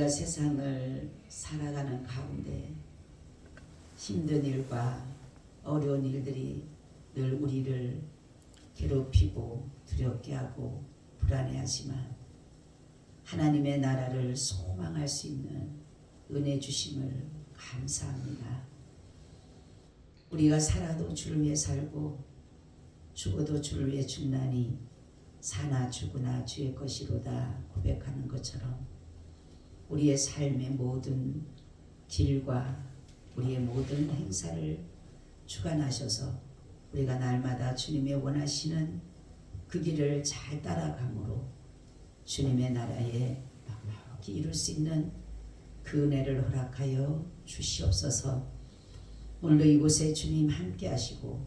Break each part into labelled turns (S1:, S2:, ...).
S1: 우리가 세상을 살아가는 가운데 힘든 일과 어려운 일들이 늘 우리를 괴롭히고 두렵게 하고 불안해하지만 하나님의 나라를 소망할 수 있는 은혜 주심을 감사합니다. 우리가 살아도 주를 위해 살고 죽어도 주를 위해 죽나니 사나 죽으나 주의 것이로다 고백하는 것처럼 우리의 삶의 모든 길과 우리의 모든 행사를 주관하셔서 우리가 날마다 주님의 원하시는 그 길을 잘 따라감으로 주님의 나라에 넉넉히 이룰 수 있는 그 은혜를 허락하여 주시옵소서. 오늘도 이곳에 주님 함께 하시고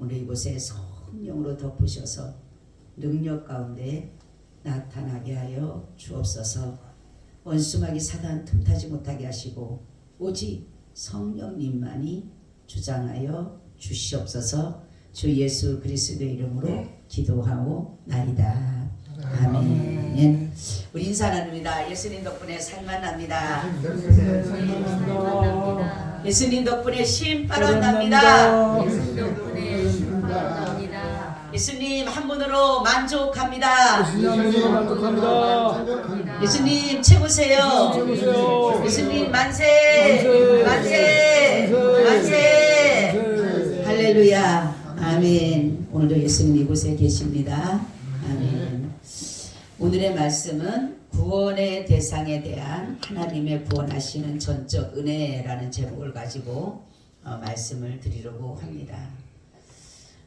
S1: 오늘 이곳에 성령으로 덮으셔서 능력 가운데 나타나게 하여 주옵소서. 원수마귀 사단 틈타지 못하게 하시고 오직 성령님만이 주장하여 주시옵소서. 주 예수 그리스도의 이름으로 기도하오나이다. 아멘. 우리 인사 나눕니다. 예수님 덕분에 살만납니다. 예수님 덕분에 쉼바람 납니다. 예수님 한 분으로 만족합니다. 예수님 최고세요. 예수님 만세 만세 만세. 할렐루야. 아멘. 오늘도 예수님 이곳에 계십니다. 아멘. 오늘의 말씀은 구원의 대상에 대한 하나님의 구원하시는 전적 은혜라는 제목을 가지고 말씀을 드리려고 합니다.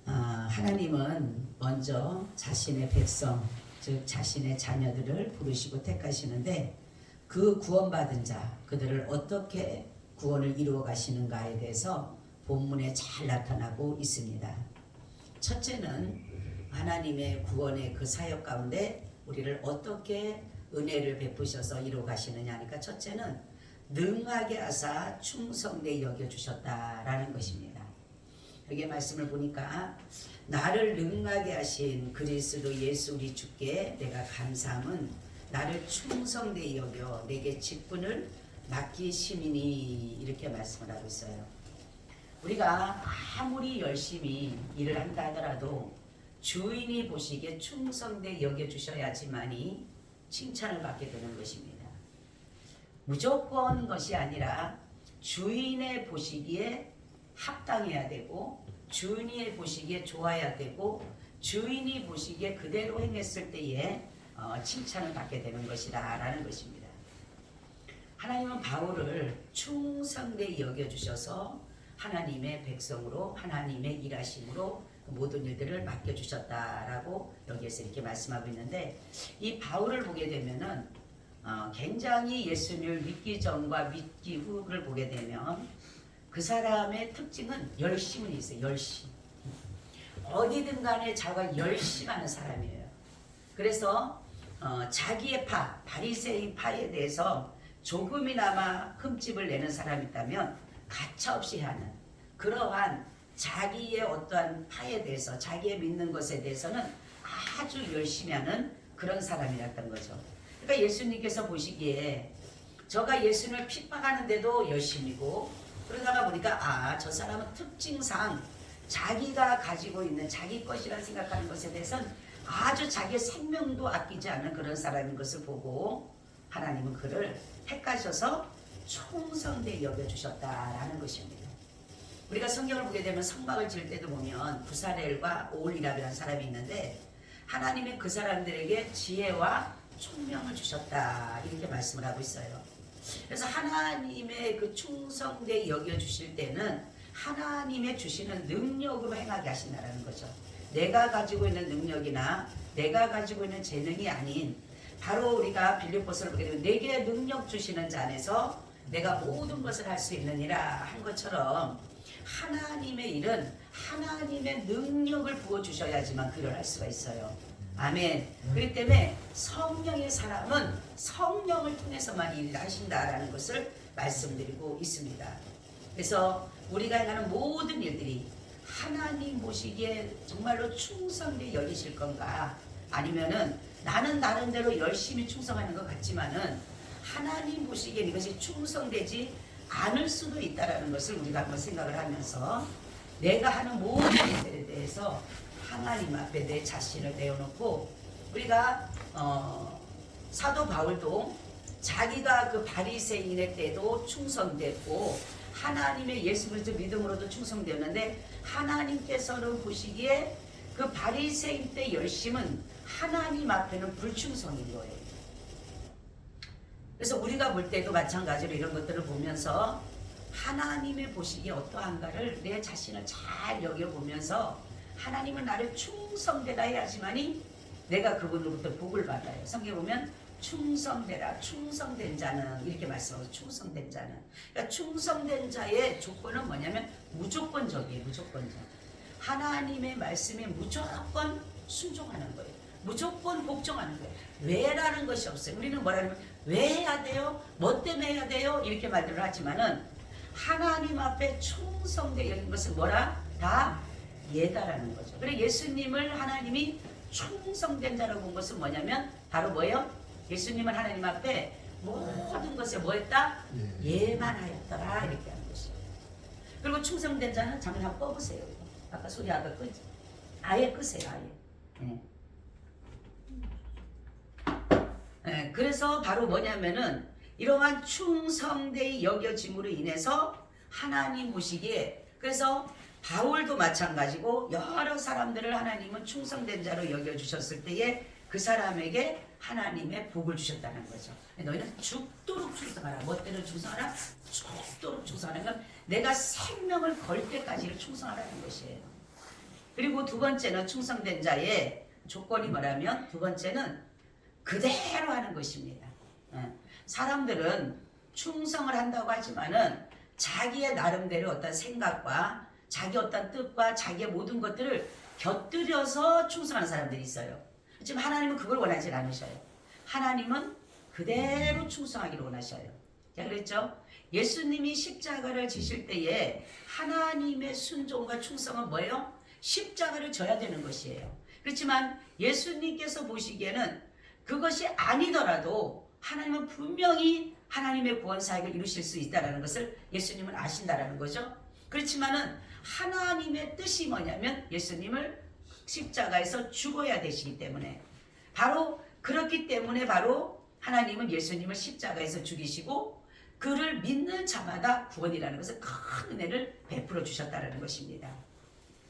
S1: 하나님은 먼저 자신의 백성, 즉 자신의 자녀들을 부르시고 택하시는데 그 구원받은 자, 그들을 어떻게 구원을 이루어 가시는가에 대해서 본문에 잘 나타나고 있습니다. 첫째는 하나님의 구원의 그 사역 가운데 우리를 어떻게 은혜를 베푸셔서 이루어 가시느냐 하니까 첫째는 능하게 하사 충성되게 여겨주셨다라는 것입니다. 여기 말씀을 보니까 나를 능하게 하신 그리스도 예수 우리 주께 내가 감사함은 나를 충성되게 여겨 내게 직분을 맡기심이니 이렇게 말씀을 하고 있어요. 우리가 아무리 열심히 일을 한다 하더라도 주인이 보시기에 충성되게 여겨주셔야지만이 칭찬을 받게 되는 것입니다. 무조건 것이 아니라 주인의 보시기에 합당해야 되고 주인이 보시기에 좋아야 되고 주인이 보시기에 그대로 행했을 때에 칭찬을 받게 되는 것이다 라는 것입니다. 하나님은 바울을 충성되게 여겨주셔서 하나님의 백성으로 하나님의 일하심으로 모든 일들을 맡겨주셨다라고 여기에서 이렇게 말씀하고 있는데 이 바울을 보게 되면은 굉장히 예수님을 믿기 전과 믿기 후를 보게 되면 그 사람의 특징은 열심은 있어요. 열심. 어디든 간에 자기가 열심하는 사람이에요. 그래서 자기의 파, 바리새인 파에 대해서 조금이나마 흠집을 내는 사람이 있다면 가차없이 하는 그러한 자기의 어떠한 파에 대해서 자기의 믿는 것에 대해서는 아주 열심히 하는 그런 사람이었던 거죠. 그러니까 예수님께서 보시기에 저가 예수님을 핍박하는데도 열심이고 그러다가 보니까 저 사람은 특징상 자기가 가지고 있는 자기 것이라 생각하는 것에 대해서는 아주 자기의 생명도 아끼지 않는 그런 사람인 것을 보고 하나님은 그를 택하셔서 충성되게 여겨주셨다라는 것입니다. 우리가 성경을 보게 되면 성막을 지을 때도 보면 부사렐과 오홀리랍이라는 사람이 있는데 하나님이 그 사람들에게 지혜와 총명을 주셨다 이렇게 말씀을 하고 있어요. 그래서 하나님의 그 충성되게 여겨주실 때는 하나님의 주시는 능력으로 행하게 하신다는 거죠. 내가 가지고 있는 능력이나 내가 가지고 있는 재능이 아닌 바로 우리가 빌립보서를 보게 되면 내게 능력 주시는 자 안에서 내가 모든 것을 할 수 있느니라 한 것처럼 하나님의 일은 하나님의 능력을 부어주셔야지만 그를 할 수가 있어요. 아멘. 그렇기 때문에 성령의 사람은 성령을 통해서만 일을 하신다라는 것을 말씀드리고 있습니다. 그래서 우리가 행하는 모든 일들이 하나님 보시기에 정말로 충성되게 여기실 건가 아니면은 나는 나름대로 열심히 충성하는 것 같지만은 하나님 보시기엔 이것이 충성되지 않을 수도 있다는 것을 우리가 한번 생각을 하면서 내가 하는 모든 일들에 대해서 하나님 앞에 내 자신을 내어놓고 우리가 사도 바울도 자기가 그 바리새인의 때도 충성됐고 하나님의 예수 그리스도 믿음으로도 충성되었는데 하나님께서는 보시기에 그 바리새인 때 열심은 하나님 앞에는 불충성인 거예요. 그래서 우리가 볼 때도 마찬가지로 이런 것들을 보면서 하나님의 보시기에 어떠한가를 내 자신을 잘 여겨보면서 하나님은 나를 충성되라 해야지만이 내가 그분으로부터 복을 받아요. 성경에 보면 충성되라, 충성된 자는 이렇게 말씀하고 충성된 자는. 그러니까 충성된 자의 조건은 뭐냐면 무조건적이에요. 무조건적. 하나님의 말씀에 무조건 순종하는 거예요. 무조건 복종하는 거예요. 왜라는 것이 없어요. 우리는 뭐라면 왜 해야 돼요? 뭐 때문에 해야 돼요? 이렇게 말들을 하지만은 하나님 앞에 충성되어 있는 것은 뭐라? 다 예다라는 거죠. 그래 예수님을 하나님이 충성된 자라고 본 것은 뭐냐면 바로 뭐예요? 예수님은 하나님 앞에 모든 것에 뭐 했다? 예만 하였더라 이렇게 하는 것이에요. 그리고 충성된 자는 잠을 한번 꺼보세요. 아까 소리 아까 끄지? 아예 끄세요. 아예. 네. 네, 그래서 바로 뭐냐면은 이러한 충성되이 여겨짐으로 인해서 하나님 보시기에 그래서 바울도 마찬가지고 여러 사람들을 하나님은 충성된 자로 여겨주셨을 때에 그 사람에게 하나님의 복을 주셨다는 거죠. 너희는 죽도록 충성하라. 뭐 때는 충성하라? 죽도록 충성하는 건 내가 생명을 걸 때까지를 충성하라는 것이에요. 그리고 두 번째는 충성된 자의 조건이 뭐라면 두 번째는 그대로 하는 것입니다. 사람들은 충성을 한다고 하지만은 자기의 나름대로 어떤 생각과 자기 어떤 뜻과 자기의 모든 것들을 곁들여서 충성하는 사람들이 있어요. 지금 하나님은 그걸 원하지 않으셔요. 하나님은 그대로 충성하기를 원하셔요. 자, 그랬죠? 예수님이 십자가를 지실 때에 하나님의 순종과 충성은 뭐예요? 십자가를 져야 되는 것이에요. 그렇지만 예수님께서 보시기에는 그것이 아니더라도 하나님은 분명히 하나님의 구원 사역을 이루실 수 있다는 것을 예수님은 아신다라는 거죠. 그렇지만은 하나님의 뜻이 뭐냐면 예수님을 십자가에서 죽어야 되시기 때문에 바로 그렇기 때문에 바로 하나님은 예수님을 십자가에서 죽이시고 그를 믿는 자마다 구원이라는 것을 큰 은혜를 베풀어 주셨다는 것입니다.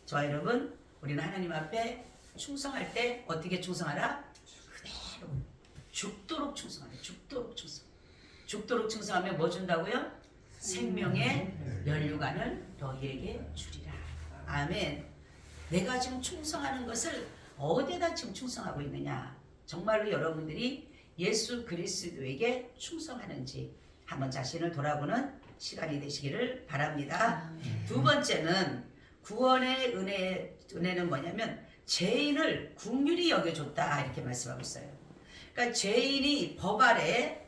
S1: 저와 여러분 우리는 하나님 앞에 충성할 때 어떻게 충성하라? 그대로 죽도록 충성하라. 죽도록 충성. 죽도록 충성하면 뭐 준다고요? 생명의 면류관을 너희에게 주리라. 아멘. 내가 지금 충성하는 것을 어디에다 지금 충성하고 있느냐? 정말로 여러분들이 예수 그리스도에게 충성하는지 한번 자신을 돌아보는 시간이 되시기를 바랍니다. 두 번째는 구원의 은혜는 뭐냐면 죄인을 긍휼히 여겨줬다 이렇게 말씀하고 있어요. 그러니까 죄인이 법 아래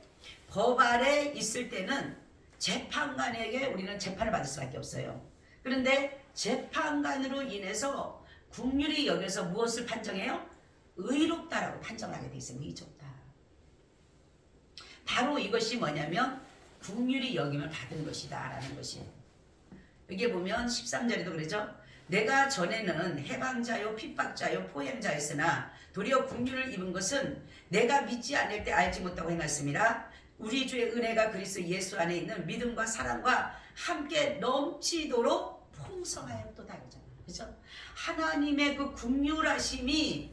S1: 있을 때는 재판관에게 우리는 재판을 받을 수밖에 없어요. 그런데 재판관으로 인해서 긍휼히 여겨서 무엇을 판정해요? 의롭다라고 판정을 하게 돼 있어요. 의롭다. 바로 이것이 뭐냐면 긍휼히 여김을 받은 것이다 라는 것이에요. 여기에 보면 13절에도 그러죠. 내가 전에는 해방자요 핍박자요 포행자였으나 도리어 긍휼을 입은 것은 내가 믿지 않을 때 알지 못하고 행했습니다. 우리 주의 은혜가 그리스도 예수 안에 있는 믿음과 사랑과 함께 넘치도록 풍성하였도다. 그렇죠? 하나님의 그 긍휼하심이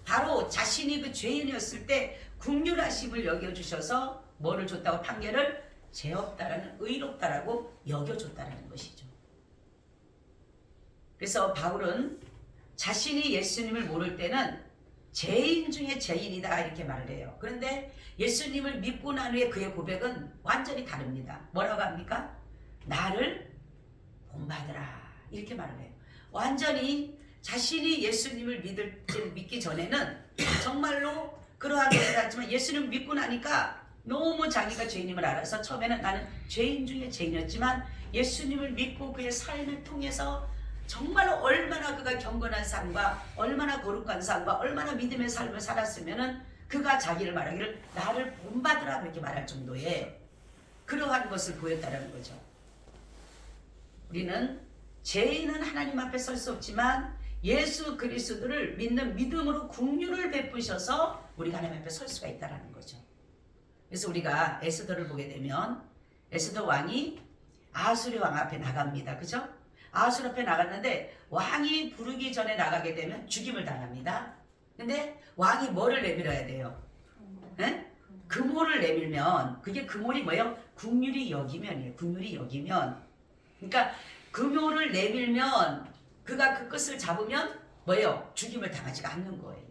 S1: 바로 자신이 그 죄인이었을 때 긍휼하심을 여겨주셔서 뭐를 줬다고 판결을 죄 없다라는 의롭다라고 여겨줬다라는 것이죠. 그래서 바울은 자신이 예수님을 모를 때는 죄인 중에 죄인이다 이렇게 말을 해요. 그런데 예수님을 믿고 난 후에 그의 고백은 완전히 다릅니다. 뭐라고 합니까? 나를 본받으라 이렇게 말을 해요. 완전히 자신이 예수님을 믿기 전에는 정말로 그러한 것을 하지만 예수님을 믿고 나니까 너무 자기가 죄인임을 알아서 처음에는 나는 죄인 중에 죄인이었지만 예수님을 믿고 그의 삶을 통해서 정말로 얼마나 그가 경건한 삶과 얼마나 거룩한 삶과 얼마나 믿음의 삶을 살았으면은 그가 자기를 말하기를 나를 본받으라 그렇게 말할 정도의 그러한 것을 보였다는 거죠. 우리는 죄인은 하나님 앞에 설 수 없지만 예수 그리스도를 믿는 믿음으로 긍휼을 베푸셔서 우리가 하나님 앞에 설 수가 있다는 거죠. 그래서 우리가 에스더를 보게 되면 에스더 왕이 아수르 왕 앞에 나갑니다. 그죠? 아수르 앞에 나갔는데 왕이 부르기 전에 나가게 되면 죽임을 당합니다. 근데 왕이 뭐를 내밀어야 돼요? 네? 금오를 내밀면 그게 금오이 뭐예요? 긍휼히 여기면이에요. 긍휼히 여기면. 그러니까 금오를 내밀면 그가 그 끝을 잡으면 뭐예요? 죽임을 당하지가 않는 거예요.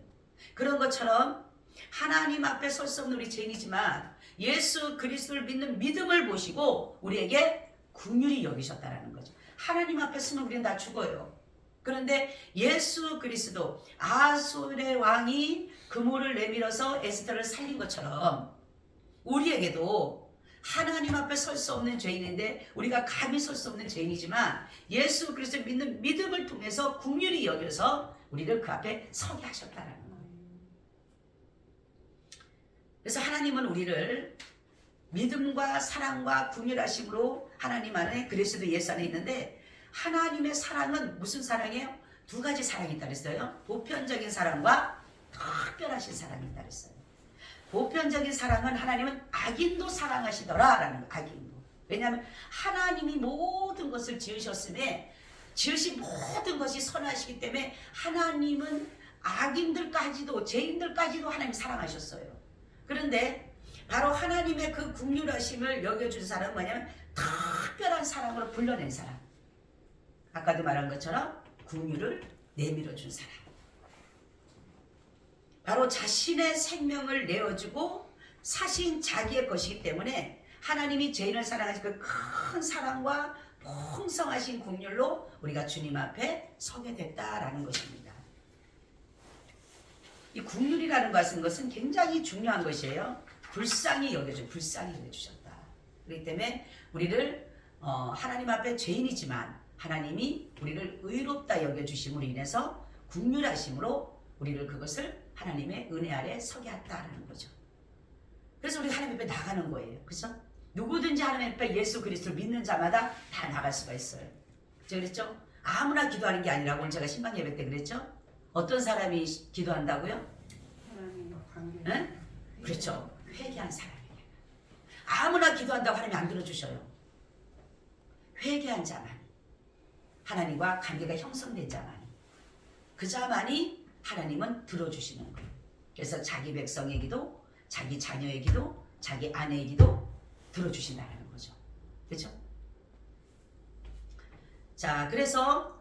S1: 그런 것처럼 하나님 앞에 설 수 없는 우리 죄인이지만 예수 그리스도를 믿는 믿음을 보시고 우리에게 긍휼히 여기셨다라는 거죠. 하나님 앞에 서면 우리는 다 죽어요. 그런데 예수 그리스도 아수르의 왕이 금오를 내밀어서 에스더를 살린 것처럼 우리에게도 하나님 앞에 설 수 없는 죄인인데 우리가 감히 설 수 없는 죄인이지만 예수 그리스도를 믿는 믿음을 통해서 긍휼히 여겨서 우리를 그 앞에 서게 하셨다라는 거예요. 그래서 하나님은 우리를 믿음과 사랑과 긍휼하심으로 하나님 안에 그리스도 예수 안에 있는데 하나님의 사랑은 무슨 사랑이에요? 두 가지 사랑이 있다 그랬어요. 보편적인 사랑과 특별하신 사랑이 있다 그랬어요. 보편적인 사랑은 하나님은 악인도 사랑하시더라라는 악인도. 왜냐하면 하나님이 모든 것을 지으셨음에 지으신 모든 것이 선하시기 때문에 하나님은 악인들까지도 죄인들까지도 하나님 사랑하셨어요. 그런데 바로 하나님의 그 긍휼하심을 여겨준 사람은 뭐냐면 특별한 사랑으로 불러낸 사람. 아까도 말한 것처럼 긍휼을 내밀어준 사람. 바로 자신의 생명을 내어주고 사신 자기의 것이기 때문에 하나님이 죄인을 사랑하신 그 큰 사랑과 풍성하신 긍휼로 우리가 주님 앞에 서게 됐다라는 것입니다. 이 긍휼이라는 것은 굉장히 중요한 것이에요. 불쌍히 여겨주셨다. 그렇기 때문에 우리를 하나님 앞에 죄인이지만 하나님이 우리를 의롭다 여겨주심으로 인해서 긍휼하심으로 우리를 그것을 하나님의 은혜 아래 서게 했다라는 거죠. 그래서 우리 하나님 앞에 나가는 거예요. 그렇죠? 누구든지 하나님 앞에 예수 그리스도를 믿는 자마다 다 나갈 수가 있어요. 제가 그랬죠? 아무나 기도하는 게 아니라고 오늘 제가 신방 예배 때 그랬죠? 어떤 사람이 기도한다고요?
S2: 하나님과 관계.
S1: 네? 그렇죠. 회개한 사람이에요. 아무나 기도한다고 하나님이 안 들어주셔요. 회개한 자만, 하나님과 관계가 형성된 자만, 그 자만이 하나님은 들어주시는 거예요. 그래서 자기 백성의 기도, 자기 자녀의 기도, 자기 아내의 기도 들어주신다는 거죠. 그렇죠? 자, 그래서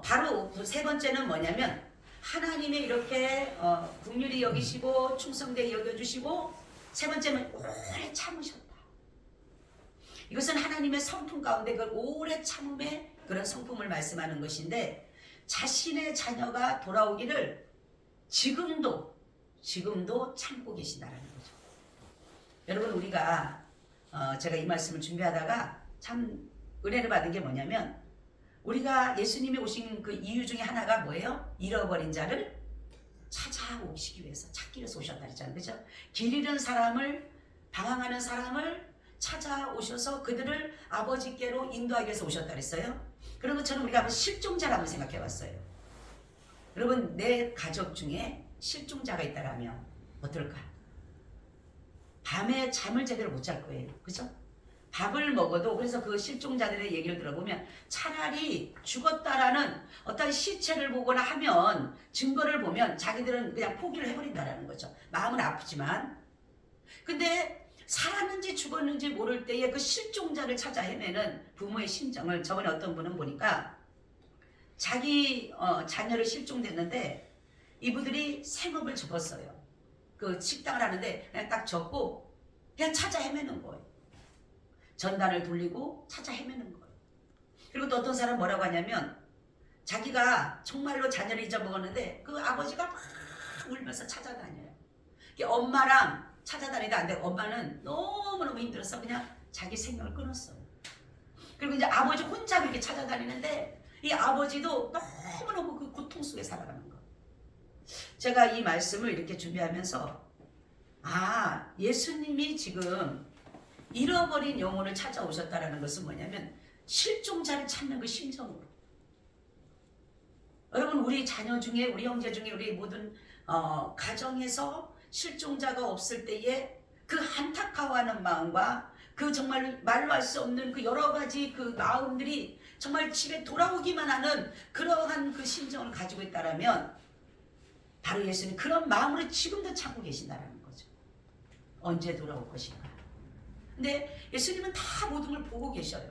S1: 바로 세 번째는 뭐냐면 하나님의 이렇게 긍휼히 여기시고 충성되게 여겨주시고 세 번째는 오래 참으셨다. 이것은 하나님의 성품 가운데 그 오래 참음의 그런 성품을 말씀하는 것인데 자신의 자녀가 돌아오기를 지금도 참고 계신다는 거죠. 여러분 우리가 제가 이 말씀을 준비하다가 참 은혜를 받은 게 뭐냐면 우리가 예수님이 오신 그 이유 중에 하나가 뭐예요? 잃어버린 자를 찾아오시기 위해서 찾기 위해서 오셨다 했잖아요. 그렇죠? 길 잃은 사람을 방황하는 사람을 찾아오셔서 그들을 아버지께로 인도하기 위해서 오셨다 그랬어요. 그런 것처럼 우리가 한번 실종자를 한번 생각해 봤어요. 여러분 내 가족 중에 실종자가 있다라면 어떨까? 밤에 잠을 제대로 못 잘 거예요. 그죠? 밥을 먹어도 그래서 그 실종자들의 얘기를 들어보면 차라리 죽었다라는 어떤 시체를 보거나 하면 증거를 보면 자기들은 그냥 포기를 해버린다라는 거죠. 마음은 아프지만. 근데 살았는지 죽었는지 모를 때에 그 실종자를 찾아 헤매는 부모의 심정을 저번에 어떤 분은 보니까 자기 자녀를 실종됐는데 이분들이 생업을 접었어요. 그 식당을 하는데 그냥 딱 접고 그냥 찾아 헤매는 거예요. 전단을 돌리고 찾아 헤매는 거예요. 그리고 또 어떤 사람은 뭐라고 하냐면 자기가 정말로 자녀를 잊어먹었는데 그 아버지가 막 울면서 찾아다녀요. 엄마랑 찾아다니다 안 되고 엄마는 너무너무 힘들어서 그냥 자기 생명을 끊었어요. 그리고 이제 아버지 혼자 그렇게 찾아다니는데 이 아버지도 너무너무 그 고통 속에 살아가는 거예요. 제가 이 말씀을 이렇게 준비하면서 예수님이 지금 잃어버린 영혼을 찾아오셨다라는 것은 뭐냐면 실종자를 찾는 그 심정으로. 여러분, 우리 자녀 중에, 우리 형제 중에, 우리 모든 가정에서 실종자가 없을 때에 그 안타까워하는 마음과 그 정말 말로 할 수 없는 그 여러 가지 그 마음들이 정말 집에 돌아오기만 하는 그러한 그 심정을 가지고 있다라면 바로 예수님 그런 마음으로 지금도 찾고 계신다라는 거죠. 언제 돌아올 것인가. 근데 예수님은 다 모든 걸 보고 계셔요.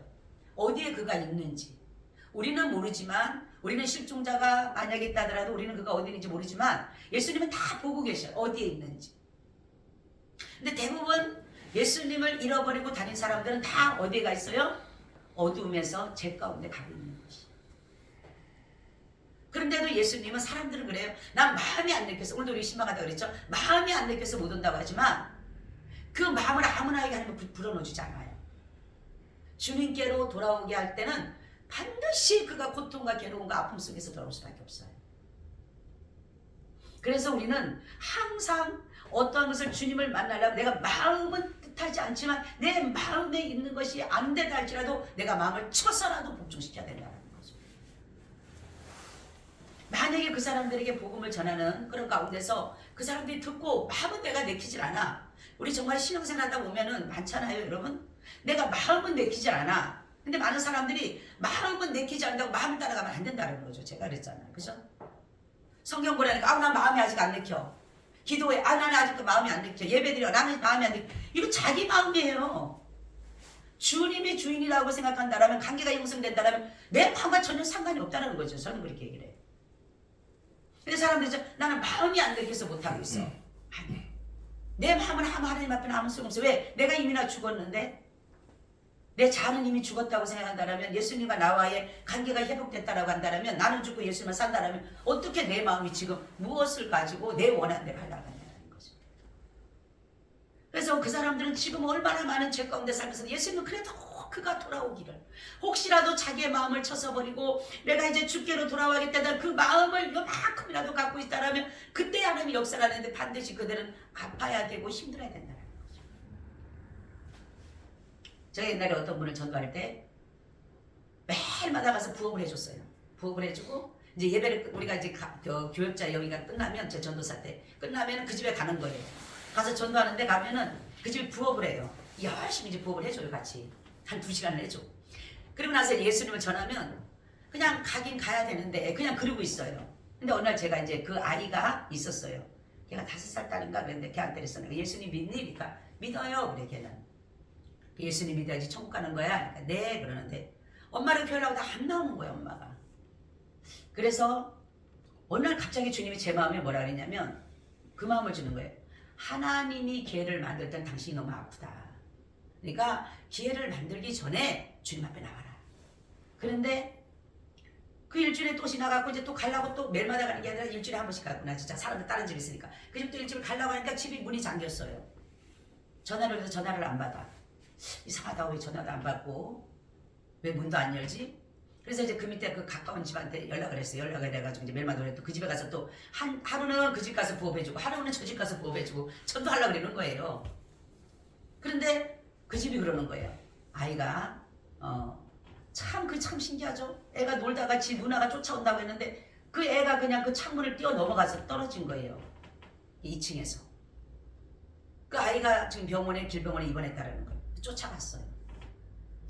S1: 어디에 그가 있는지. 우리는 모르지만, 우리는 실종자가 만약에 있다 하더라도 우리는 그가 어디 있는지 모르지만 예수님은 다 보고 계셔요. 어디에 있는지. 근데 대부분 예수님을 잃어버리고 다닌 사람들은 다 어디에 가 있어요? 어두움에서 죄 가운데 가고 있는 것이. 그런데도 예수님은, 사람들은 그래요. 난 마음이 안 내켜서, 오늘도 우리 신방하다 그랬죠. 마음이 안 내켜서 못 온다고 하지만 그 마음을 아무나에게 하나님은 불어넣어주지 않아요. 주님께로 돌아오게 할 때는 반드시 그가 고통과 괴로움과 아픔 속에서 돌아올 수밖에 없어요. 그래서 우리는 항상 어떠한 것을 주님을 만나려면 내가 마음은 뜻하지 않지만 내 마음에 있는 것이 안 되다 할지라도 내가 마음을 쳐서라도 복종시켜야 된다는 거죠. 만약에 그 사람들에게 복음을 전하는 그런 가운데서 그 사람들이 듣고 마음은 내가 내키질 않아. 우리 정말 신앙생활 하다 보면은 많잖아요, 여러분. 내가 마음은 내키질 않아. 근데 많은 사람들이 마음은 내키지 않는다고 마음을 따라가면 안 된다는 거죠. 제가 그랬잖아요. 그죠? 성경 보라니까 난 마음이 아직 안 내켜. 기도해. 나는 아직도 마음이 안 내켜. 예배드려. 나는 마음이 안 내켜. 이거 자기 마음이에요. 주님이 주인이라고 생각한다라면, 관계가 형성된다라면 내 마음과 전혀 상관이 없다는 거죠. 저는 그렇게 얘기를 해요. 근데 사람들이 나는 마음이 안 내켜서 못하고 있어. 아니, 내 마음은 하나님 앞에 아무 소용 없어. 왜? 내가 이미나 죽었는데? 내 자는 이미 죽었다고 생각한다면, 예수님과 나와의 관계가 회복됐다라고 한다면, 나는 죽고 예수님만 산다라면 어떻게 내 마음이 지금 무엇을 가지고 내 원하는 데 가려가냐는 거죠. 그래서 그 사람들은 지금 얼마나 많은 죄 가운데 살면서 예수님은 그래도 그가 돌아오기를, 혹시라도 자기의 마음을 쳐서버리고 내가 이제 주께로 돌아와야겠다는 그 마음을 요만큼이라도 갖고 있다라면 그때 하나님이 역사를 하는데 반드시 그들은 아파야 되고 힘들어야 된다는 거죠. 제가 옛날에 어떤 분을 전도할 때 매일마다 가서 부업을 해줬어요. 부업을 해주고 이제 예배를, 우리가 이제 교역자 여기가 끝나면, 제 전도사 때 끝나면 그 집에 가는 거예요. 가서 전도하는데 가면은 그 집에 부업을 해요. 열심히 이제 부업을 해줘요. 같이 한 2시간을 해줘. 그리고 나서 예수님을 전하면 그냥 가긴 가야 되는데 그냥 그러고 있어요. 근데 어느 날 제가 이제 그 아이가 있었어요. 걔가 5살 딸인가 그랬는데 걔한테 그랬어. 예수님 믿니? 그러니까 믿어요. 그래 걔는. 예수님 믿어야지 천국 가는 거야. 그러니까 네 그러는데 엄마를 표현하고 다 안 나오는 거야, 엄마가. 그래서 어느 날 갑자기 주님이 제 마음에 뭐라 그랬냐면 그 마음을 주는 거예요. 하나님이 기회를 만들 땐 당신이 너무 아프다. 그러니까 기회를 만들기 전에 주님 앞에 나와라. 그런데 그 일주일에 또 지나가고 이제 또 가려고, 또 매일마다 가는 게 아니라 일주일에 한 번씩 가구나. 진짜 사람들 다른 집에 있으니까. 그 집도 일주일 가려고 하니까 집이 문이 잠겼어요. 전화를 해서 전화를 안 받아. 이상하다. 왜 전화도 안 받고 왜 문도 안 열지? 그래서 이제 그 밑에 그 가까운 집한테 연락을 했어요. 연락을 해가지고 이제 매일마다 또 그 집에 가서 또 하루는 그 집 가서 부업해주고 하루는 저 집 가서 부업해주고 전도하려고 그러는 거예요. 그런데 그 집이 그러는 거예요. 아이가 참 신기하죠. 애가 놀다가 지 누나가 쫓아온다고 했는데 그 애가 그냥 그 창문을 뛰어 넘어가서 떨어진 거예요. 2층에서. 그 아이가 지금 길병원에 입원했다라는 거예요. 쫓아갔어요.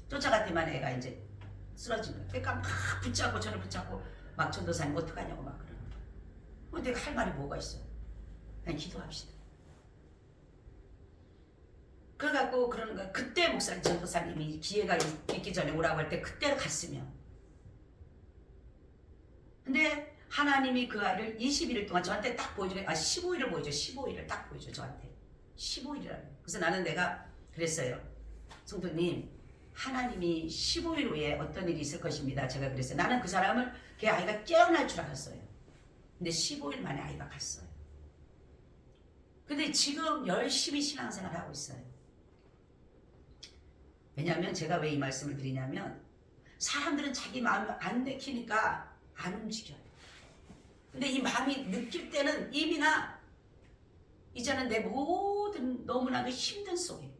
S1: 쫓아갔더만 애가 이제 쓰러진 거예요. 그러니까 막 붙잡고, 저를 붙잡고 막 전도사님 어떡하냐고 막 그러는 거예요. 근데 내가 할 말이 뭐가 있어요? 그냥 기도합시다. 그래갖고 그러는 거야. 그때 목사님, 전도사님이 기회가 있기 전에 오라고 할 때 그때 갔으면. 근데 하나님이 그 아이를 21일 동안 저한테 딱 보여주고, 15일을 보여줘. 15일을 딱 보여줘, 저한테. 15일이라는. 그래서 나는 내가 그랬어요. 성도님, 하나님이 15일 후에 어떤 일이 있을 것입니다. 제가 그랬어요. 나는 그 사람을, 걔 아이가 깨어날 줄 알았어요. 근데 15일 만에 아이가 갔어요. 근데 지금 열심히 신앙생활을 하고 있어요. 왜냐하면 제가 왜 이 말씀을 드리냐면, 사람들은 자기 마음이 안 내키니까 안 움직여요. 근데 이 마음이 느낄 때는 이미나 이제는 내 모든 너무나도 힘든 속에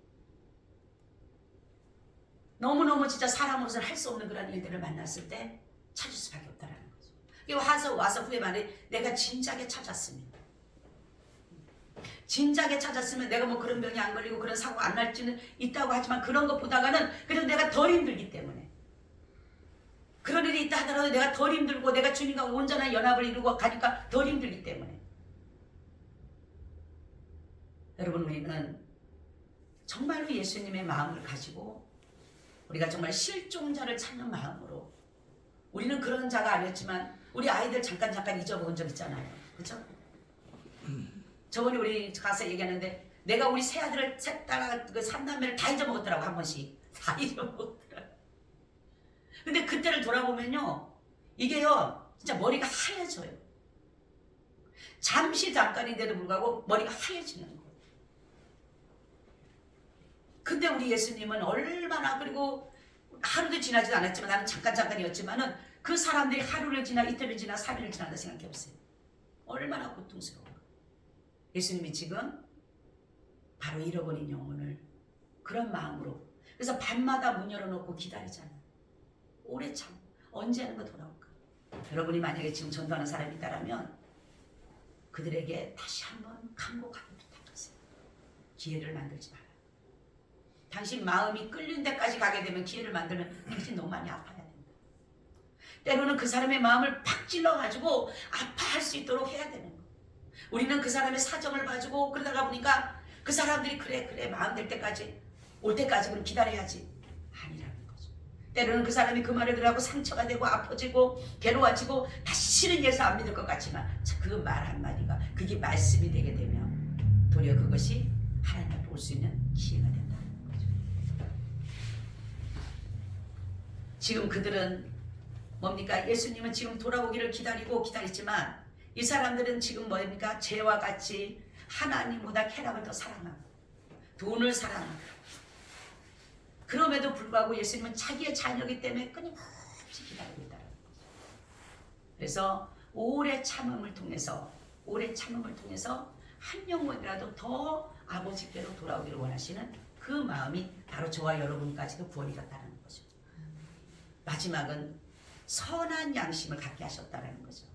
S1: 너무너무 진짜 사람으로서는 할 수 없는 그런 일들을 만났을 때 찾을 수밖에 없다는 거죠. 그리고 와서 후에 말해 내가 진작에 찾았으면 내가 뭐 그런 병이 안 걸리고 그런 사고 안 날지는 있다고 하지만 그런 것 보다가는 그래도 내가 덜 힘들기 때문에 그런 일이 있다 하더라도 내가 덜 힘들고 내가 주님과 온전한 연합을 이루고 가니까 덜 힘들기 때문에 여러분 우리는 정말로 예수님의 마음을 가지고 우리가 정말 실종자를 찾는 마음으로 우리는 그런 자가 아니었지만 우리 아이들 잠깐 잊어먹은 적 있잖아요. 그렇죠? 저번에 우리 가서 얘기하는데 내가 우리 세 아들을 셋 따라 그 삼남매를 다 잊어먹었더라고. 한 번씩 다 잊어먹었더라고. 근데 그때를 돌아보면요 이게요 진짜 머리가 하얘져요. 잠깐인데도 불구하고 머리가 하얘지는 거예요. 근데 우리 예수님은 얼마나 그리고 하루도 지나지도 않았지만 나는 잠깐이었지만은 그 사람들이 하루를 지나 이틀을 지나 3일을 지나다 생각해 보세요. 얼마나 고통스러워. 예수님이 지금 바로 잃어버린 영혼을 그런 마음으로 그래서 밤마다 문 열어놓고 기다리잖아요. 오래 참 언제 하는 거 돌아올까. 여러분이 만약에 지금 전도하는 사람이 있다면 그들에게 다시 한번 간곡하게 부탁하세요. 기회를 만들지 마라. 당신 마음이 끌린 데까지 가게 되면 기회를 만들면 당신 너무 많이 아파야 된다. 때로는 그 사람의 마음을 팍 찔러가지고 아파할 수 있도록 해야 되는 거예요. 우리는 그 사람의 사정을 봐주고 그러다가 보니까 그 사람들이 그래 마음 될 때까지 올 때까지 그럼 기다려야지 아니라는 거죠. 때로는 그 사람이 그 말을 들으라고 상처가 되고 아파지고 괴로워지고 다시 실은 예수 안 믿을 것 같지만 그 말 한마디가 그게 말씀이 되게 되면 도리어 그것이 하나님을 볼 수 있는 기회가 된다는 거죠. 지금 그들은 뭡니까? 예수님은 지금 돌아오기를 기다리지만 이 사람들은 지금 뭡니까? 죄와 같이 하나님보다 쾌락을 더 사랑하고 돈을 사랑하고 그럼에도 불구하고 예수님은 자기의 자녀이기 때문에 끊임없이 기다리고 있다는 거죠. 그래서 오래 참음을 통해서 한 영혼이라도 더 아버지께로 돌아오기를 원하시는 그 마음이 바로 저와 여러분까지도 구원이 갔다는 거죠. 마지막은 선한 양심을 갖게 하셨다는 거죠.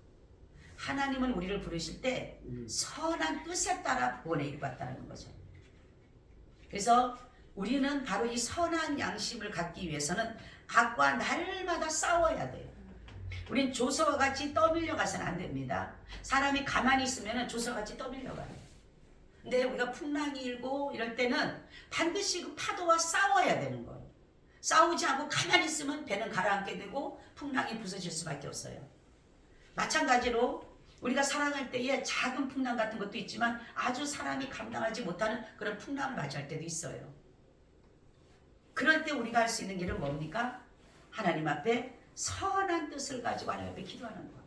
S1: 하나님은 우리를 부르실 때 선한 뜻에 따라 구원에 이르렀다는 거죠. 그래서 우리는 바로 이 선한 양심을 갖기 위해서는 악과 날마다 싸워야 돼요. 우린 조서와 같이 떠밀려 가서는 안 됩니다. 사람이 가만히 있으면 조서와 같이 떠밀려 가요. 근데 우리가 풍랑이 일고 이럴 때는 반드시 그 파도와 싸워야 되는 거예요. 싸우지 않고 가만히 있으면 배는 가라앉게 되고 풍랑이 부서질 수밖에 없어요. 마찬가지로 우리가 살아갈 때에 작은 풍랑 같은 것도 있지만 아주 사람이 감당하지 못하는 그런 풍랑을 맞이할 때도 있어요. 그럴 때 우리가 할 수 있는 길은 뭡니까? 하나님 앞에 선한 뜻을 가지고 하나님 앞에 기도하는 거예요.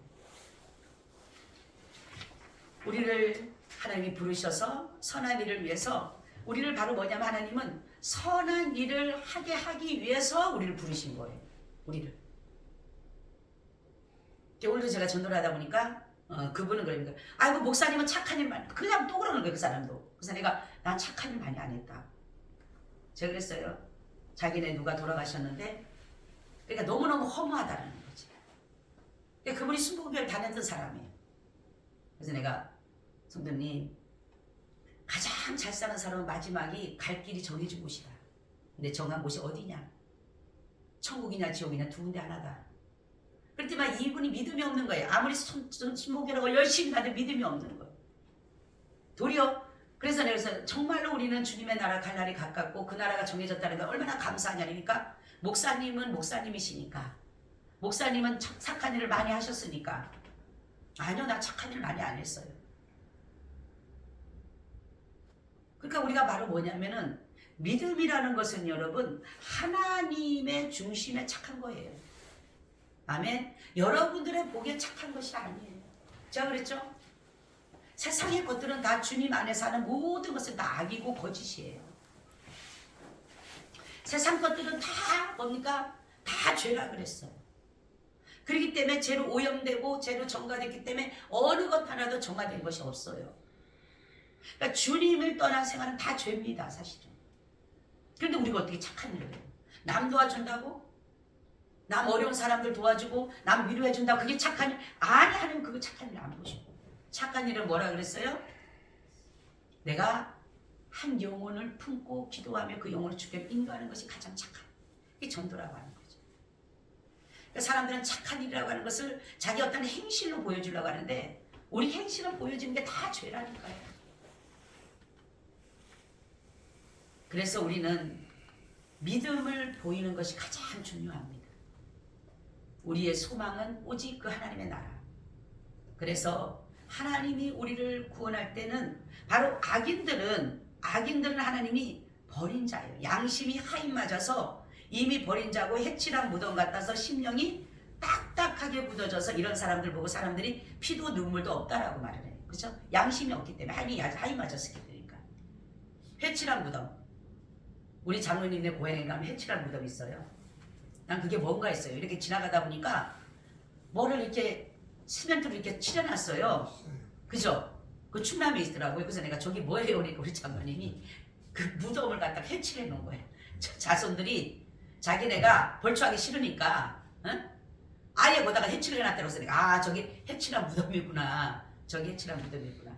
S1: 우리를 하나님이 부르셔서 선한 일을 위해서 우리를 바로 뭐냐면 하나님은 선한 일을 하기 위해서 우리를 부르신 거예요. 우리를. 오늘도 제가 전도를 하다 보니까 그분은 그러니까 아이고 목사님은 착한 일만 그냥 또 그러는 거예요. 그 사람도. 그래서 내가 난 착한 일 많이 안 했다. 제가 그랬어요. 자기네 누가 돌아가셨는데 그러니까 너무너무 허무하다는 거지. 그러니까 그분이 순복음교회를 다녔던 사람이에요. 그래서 내가 성도님 가장 잘 사는 사람은 마지막이 갈 길이 정해진 곳이다. 근데 정한 곳이 어디냐? 천국이냐 지옥이냐 두 군데 하나다. 그렇지만 이분이 믿음이 없는 거예요. 아무리 순복음교회라고 열심히 하도 믿음이 없는 거예요. 도리어 그래서 내가 정말로 우리는 주님의 나라 갈 날이 가깝고 그 나라가 정해졌다는 게 얼마나 감사하냐니까 목사님은 목사님이시니까 목사님은 착한 일을 많이 하셨으니까 아니요 나 착한 일 많이 안 했어요. 그러니까 우리가 바로 뭐냐면은 믿음이라는 것은 여러분 하나님의 중심에 착한 거예요. 아멘. 여러분들의 보기에 착한 것이 아니에요. 제가 그랬죠? 세상의 것들은 다 주님 안에서 하는 모든 것은 다 악이고 거짓이에요. 세상 것들은 다 뭡니까? 다 죄라 그랬어요. 그렇기 때문에 죄로 오염되고 죄로 정화됐기 때문에 어느 것 하나도 정화된 것이 없어요. 그러니까 주님을 떠난 생활은 다 죄입니다, 사실은. 그런데 우리가 어떻게 착한 일을 해요? 남 도와준다고? 남 어려운 사람들 도와주고 남 위로해준다고 그게 착한 일? 아니, 하나님 그거 착한 일 안 보시고. 착한 일은 뭐라 그랬어요? 내가 한 영혼을 품고 기도하며 그 영혼을 주께 인도하는 것이 가장 착한, 이게 전도라고 하는 거죠. 그러니까 사람들은 착한 일이라고 하는 것을 자기 어떤 행실로 보여주려고 하는데 우리 행실을 보여주는 게 다 죄라니까요. 그래서 우리는 믿음을 보이는 것이 가장 중요합니다. 우리의 소망은 오직 그 하나님의 나라. 그래서 하나님이 우리를 구원할 때는 바로 악인들은 하나님이 버린 자예요. 양심이 하인 맞아서 이미 버린 자고 해칠한 무덤 같아서 심령이 딱딱하게 굳어져서 이런 사람들 보고 사람들이 피도 눈물도 없다라고 말을 해요. 그렇죠? 양심이 없기 때문에 하인 맞았기 때니까. 해칠한 무덤. 우리 장로님네 고향에 가면 해칠한 무덤이 있어요. 난 그게 뭔가 했어요. 이렇게 지나가다 보니까 뭐를 이렇게 시멘트로 이렇게 칠해놨어요. 그죠? 그 충남에 있더라고요. 그래서 내가 저기 뭐예요? 그러니까 우리 장로님이 그 무덤을 갖다 해칠해 놓은 거예요. 자손들이 자기네가 벌초하기 싫으니까 아예 거기다가 해칠을 해놨다고 해서 내가 저기 해칠한 무덤이구나. 저기 해칠한 무덤이구나.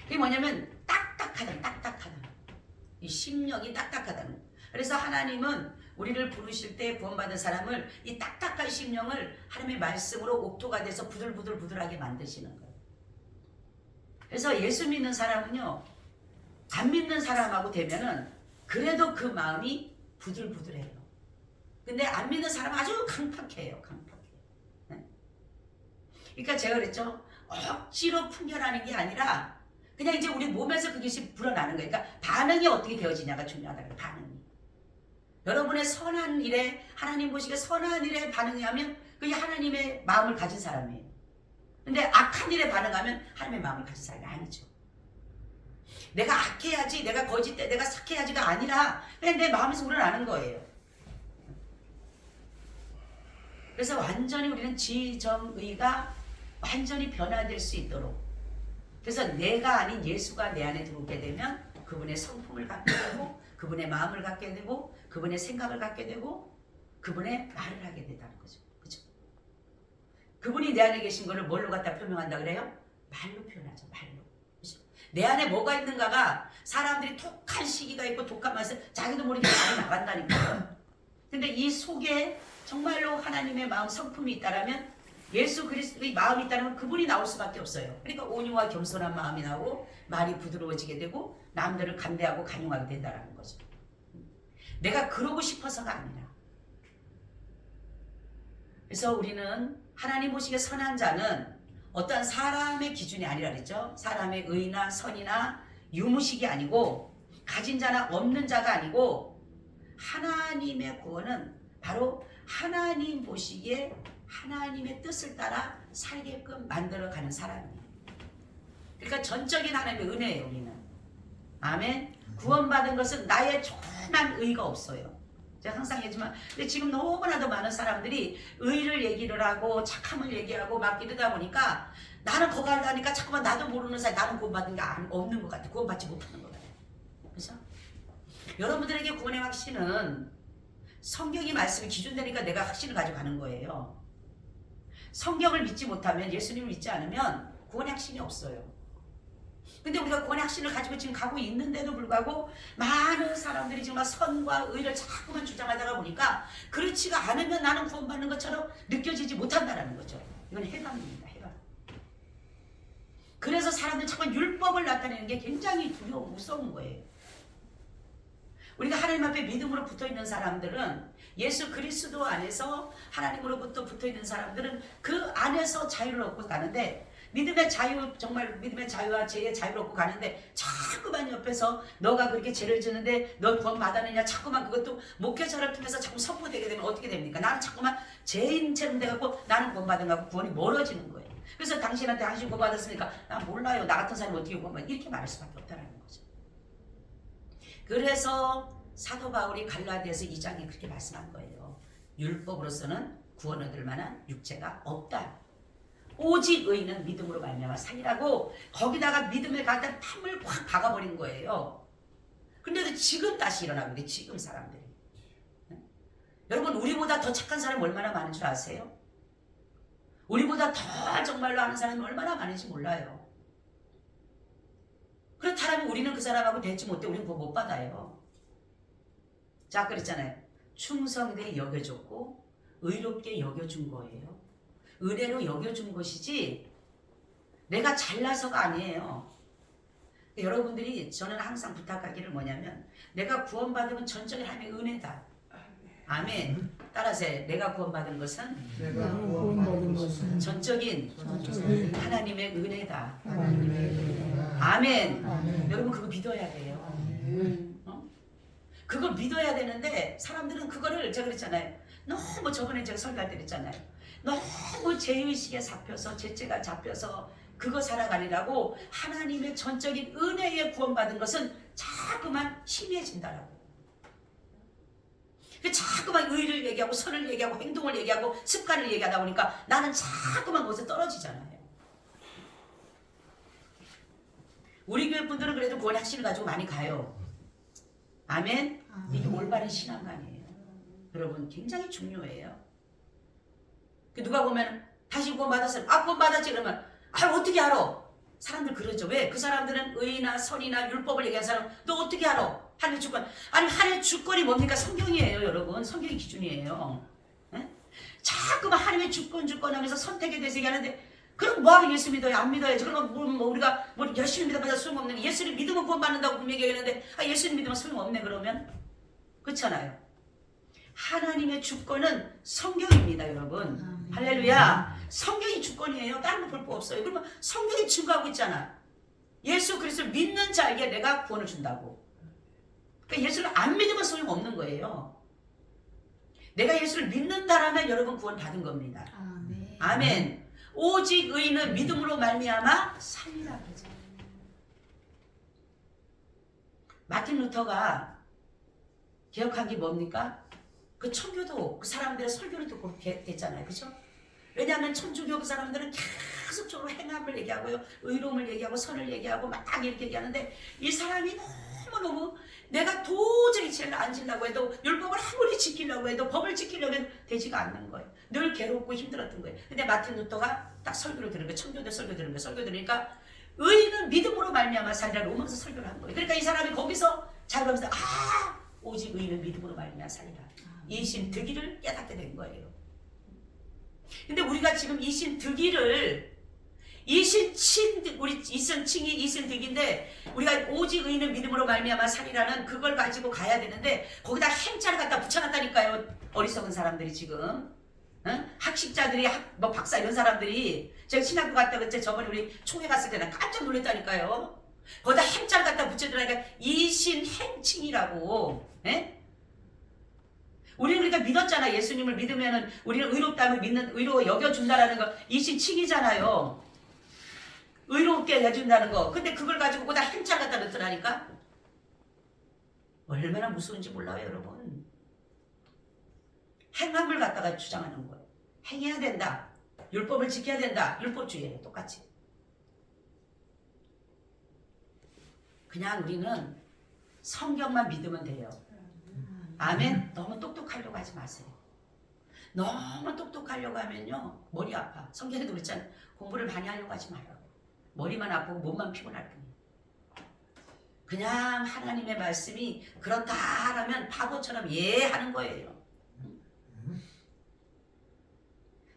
S1: 그게 뭐냐면 딱딱하다. 이 심령이 딱딱하다는. 그래서 하나님은 우리를 부르실 때 구원받은 사람을 이 딱딱한 심령을 하나님의 말씀으로 옥토가 돼서 부들부들하게 만드시는 거예요. 그래서 예수 믿는 사람은요, 안 믿는 사람하고 되면은 그래도 그 마음이 부들부들해요. 근데 안 믿는 사람은 아주 강팍해요. 네? 그러니까 제가 그랬죠. 억지로 풍겨나는 게 아니라 그냥 이제 우리 몸에서 그것이 불어나는 거예요. 그러니까 반응이 어떻게 되어지냐가 중요하다는 거예요. 반응이. 여러분의 선한 일에, 하나님 보시기에 선한 일에 반응하면 그게 하나님의 마음을 가진 사람이에요. 근데 악한 일에 반응하면 하나님의 마음을 가진 사람이 아니죠. 내가 악해야지, 내가 거짓돼, 내가 착해야지가 아니라 그냥 내 마음에서 우러나는 거예요. 그래서 완전히 우리는 지정의가 완전히 변화될 수 있도록, 그래서 내가 아닌 예수가 내 안에 들어오게 되면 그분의 성품을 갖게 되고 그분의 마음을 갖게 되고 그분의 생각을 갖게 되고 그분의 말을 하게 된다는 거죠. 그죠? 그분이 내 안에 계신 거를 뭘로 갖다 표명한다 그래요? 말로 표현하죠. 말로. 그죠? 내 안에 뭐가 있는가가 사람들이 독한 시기가 있고 독한 맛을 자기도 모르게 말이 나간다니까요. 근데 이 속에 정말로 하나님의 마음 성품이 있다라면 예수 그리스도의 마음이 있다면 그분이 나올 수밖에 없어요. 그러니까 온유와 겸손한 마음이 나오고 말이 부드러워지게 되고 남들을 감대하고 간용하게 된다는 거죠. 내가 그러고 싶어서가 아니라. 그래서 우리는 하나님 보시기에 선한 자는 어떤 사람의 기준이 아니라 그랬죠. 사람의 의나 선이나 유무식이 아니고 가진 자나 없는 자가 아니고 하나님의 구원은 바로 하나님 보시기에 하나님의 뜻을 따라 살게끔 만들어가는 사람이에요. 그러니까 전적인 하나님의 은혜예요. 우리는. 아멘. 구원받은 것은 나의 조그만 의가 없어요. 제가 항상 얘기하지만 근데 지금 너무나도 많은 사람들이 의를 얘기를 하고 착함을 얘기하고 막 이러다 보니까 나는 거기 하려니까 자꾸만 나도 모르는 사이 나는 구원받은 게 없는 것 같아. 구원받지 못하는 것 같아. 그렇죠? 여러분들에게 구원의 확신은 성경이 말씀이 기준되니까 내가 확신을 가져가는 거예요. 성경을 믿지 못하면, 예수님을 믿지 않으면 구원의 확신이 없어요. 근데 우리가 구원의 확신을 가지고 지금 가고 있는데도 불구하고 많은 사람들이 정말 선과 의를 자꾸만 주장하다가 보니까 그렇지가 않으면 나는 구원받는 것처럼 느껴지지 못한다는 거죠. 이건 해방입니다. 해방. 그래서 사람들 자꾸 율법을 나타내는 게 굉장히 두려워 무서운 거예요. 우리가 하나님 앞에 믿음으로 붙어있는 사람들은, 예수 그리스도 안에서 하나님으로부터 붙어있는 사람들은 그 안에서 자유를 얻고 가는데, 믿음의 자유, 정말 믿음의 자유와 죄의 자유를 얻고 가는데 자꾸만 옆에서 너가 그렇게 죄를 지는데 너 구원 받았느냐, 자꾸만 그것도 목회자를 통해서 자꾸 선포되게 되면 어떻게 됩니까? 나는 자꾸만 죄인처럼 돼갖고 나는 구원 받은 거하고 구원이 멀어지는 거예요. 그래서 당신한테 당신 구원 받았으니까 나 몰라요, 나 같은 사람이 어떻게 구원 받아, 이렇게 말할 수밖에 없다는 거죠. 그래서 사도 바울이 갈라디아서 2장에 그렇게 말씀한 거예요. 율법으로서는 구원 얻을 만한 육체가 없다. 오직 의인은 믿음으로 말미암아 살리라고 거기다가 믿음을 갖다 팜을 확 박아버린 거예요. 근데도 지금 다시 일어나고 있는데 지금 사람들이. 여러분 우리보다 더 착한 사람이 얼마나 많은 줄 아세요? 우리보다 더 정말로 아는 사람이 얼마나 많은지 몰라요. 그렇다면 우리는 그 사람하고 대치 못해. 우리는 그거 못 받아요. 자 그랬잖아요. 충성되게 여겨줬고 의롭게 여겨준 거예요. 은혜로 여겨준 것이지 내가 잘나서가 아니에요. 여러분들이 저는 항상 부탁하기를 뭐냐면 내가 구원받으면 전적인 하나님의 은혜다. 아멘. 따라서 내가 구원받은 것은
S3: 내가 구원받은 것은
S1: 전적인
S3: 전적인
S1: 하나님의 은혜다.
S3: 하나님의 은혜다.
S1: 아멘.
S3: 아멘.
S1: 여러분 그거 믿어야 돼요. 그걸 믿어야 되는데 사람들은 그거를 제가 그랬잖아요. 너무 저번에 제가 설교할 때 그랬잖아요. 너무 제의식에 잡혀서 죄죄가 잡혀서 그거 살아가느라고 하나님의 전적인 은혜에 구원받은 것은 자꾸만 희미해진다라고. 자꾸만 의를 얘기하고 선을 얘기하고 행동을 얘기하고 습관을 얘기하다 보니까 나는 자꾸만 거기서 떨어지잖아요. 우리 교회 분들은 그래도 구원의 확신을 가지고 많이 가요. 아멘. 이게 올바른 신앙관이에요. 여러분 굉장히 중요해요. 누가 보면 다시 구원받았어요. 아 구원받았지 그러면 아 어떻게 알아? 사람들 그러죠. 왜? 그 사람들은 의나 선이나 율법을 얘기한 사람 너 어떻게 알아? 하나님의 주권. 아니 하나님의 주권이 뭡니까? 성경이에요 여러분. 성경이 기준이에요. 에? 자꾸만 하나님의 주권 하면서 선택에 대해서 얘기하는데 그럼 뭐하러 예수 믿어요? 안 믿어야지. 그러면 뭐 우리가 뭐 열심히 믿어봐야 소용없는 게 예수를 믿으면 구원받는다고 분명히 얘기하는데 아 예수를 믿으면 소용없네 그러면? 그렇잖아요. 하나님의 주권은 성경입니다 여러분. 할렐루야. 성경이 주권이에요. 다른 거 볼 거 없어요. 그러면 성경이 증거하고 있잖아. 예수 그리스도를 믿는 자에게 내가 구원을 준다고. 그러니까 예수를 안 믿으면 소용없는 거예요. 내가 예수를 믿는다라면 여러분 구원 받은 겁니다.
S4: 아멘.
S1: 아멘. 오직 의인은 믿음으로 말미암아 살리라 그러죠. 마틴 루터가 기억한 게 뭡니까? 그 천교도 그 사람들의 설교를 듣고 됐잖아요. 그죠? 왜냐하면 천주교 그 사람들은 계속적으로 행함을 얘기하고요. 의로움을 얘기하고 선을 얘기하고 막 이렇게 얘기하는데 이 사람이 너무너무 내가 도저히 죄를 안 지려고 해도 율법을 아무리 지키려고 해도 법을 지키려고 해도 되지가 않는 거예요. 늘 괴롭고 힘들었던 거예요. 근데 마틴 루터가 딱 설교를 들은 거예요. 천교들 설교 들은 거예요. 설교 들으니까 의인은 믿음으로 말미암아 살리라 로마서 설교를 한 거예요. 그러니까 이 사람이 거기서 자유하면서 오직 의인은 믿음으로 말미암아 살리라. 이신 득이를 깨닫게 된 거예요. 근데 우리가 지금 이신 득이를 이신칭 우리 이신칭이 이신득인데 우리가 오직 의인은 믿음으로 말미암아 살리라는 그걸 가지고 가야 되는데 거기다 행자를 갖다 붙여놨다니까요. 어리석은 사람들이 지금 학식자들이 뭐 박사 이런 사람들이 제가 신학교 갔다 그때 저번에 우리 총회 갔을 때는 깜짝 놀랐다니까요. 거기다 행자를 갖다 붙여드리니까 이신행칭이라고. 우리는 그러니까 믿었잖아. 예수님을 믿으면은 우리는 의롭다면 믿는 의로 여겨준다라는 거 이신칭이잖아요. 의롭게 해준다는 거. 근데 그걸 가지고 거기다 행자 갖다 넣더라니까. 얼마나 무서운지 몰라요 여러분. 행함을 갖다가 주장하는 거예요. 행해야 된다. 율법을 지켜야 된다. 율법주의예요. 똑같이. 그냥 우리는 성경만 믿으면 돼요. 아멘. 너무 똑똑하려고 하지 마세요. 너무 똑똑하려고 하면요 머리 아파. 성경에도 그랬잖아요. 공부를 많이 하려고 하지 말라고. 머리만 아프고 몸만 피곤할 뿐이에요. 그냥 하나님의 말씀이 그렇다라면 바보처럼 하는 거예요.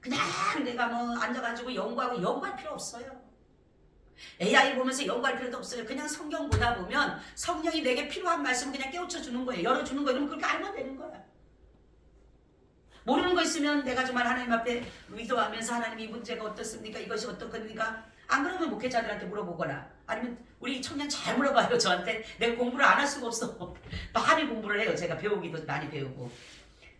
S1: 그냥 내가 뭐 앉아가지고 연구할 필요 없어요. AI 보면서 연구할 필요도 없어요. 그냥 성경 보다 보면 성령이 내게 필요한 말씀 그냥 깨우쳐 주는 거예요. 열어주는 거예요. 그럼 그렇게 알면 되는 거야. 모르는 거 있으면 내가 정말 하나님 앞에 의도하면서 하나님 이 문제가 어떻습니까? 이것이 어떻습니까? 안 그러면 목회자들한테 물어보거나 아니면 우리 청년 잘 물어봐요. 저한테. 내가 공부를 안 할 수가 없어. 많이 공부를 해요. 제가 배우기도 많이 배우고.